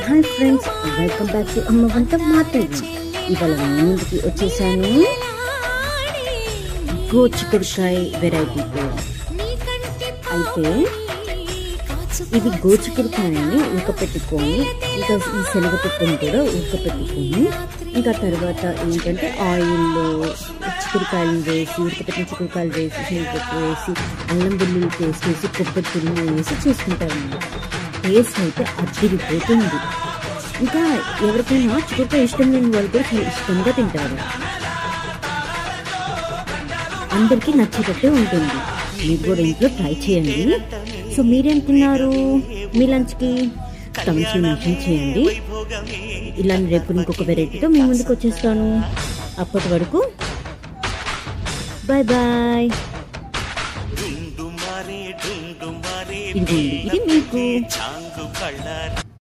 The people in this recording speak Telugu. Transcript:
Hi friends, welcome back to అమ్మ వంట మాట్లాడి. ఇవాళ ముందుకి వచ్చేసాను గోచిక్కుడుకాయ వెరైటీతో. అయితే ఇది గోచిక్కుడుకాయని ఉడకపెట్టుకొని, ఇంకా ఈ శనగపప్పుని కూడా ఉడకపెట్టుకొని, ఇంకా తర్వాత ఏంటంటే ఆయిల్లో చిక్కుడుకాయలు వేసి, ఉడకపెట్టిన చిక్కుడుకాయలు వేసి, శనగపప్పు వేసి, అల్లం వెల్లుల్లి పేస్ట్ వేసి, కొబ్బరి తురుము వేసి చేసుకుంటారు. టేస్ట్ అయితే అదిరిపోతుంది. ఇంకా ఎవరికైనా చిక్కుడుకాయ ఇష్టం లేని వాళ్ళు కూడా చాలా ఇష్టంగా తింటారు. అందరికీ నచ్చేటట్టే ఉంటుంది. మీరు కూడా ఇంట్లో ట్రై చేయండి. సో మీరేం తిన్నారు మీ లంచ్కి? కమెంట్స్లో మెన్షన్ చేయండి. ఇలా రేపు ఇంకొక వెరైటీతో మీ ముందుకు వచ్చేస్తాను. అప్పటి వరకు బాయ్ బాయ్. ఇది మీకు.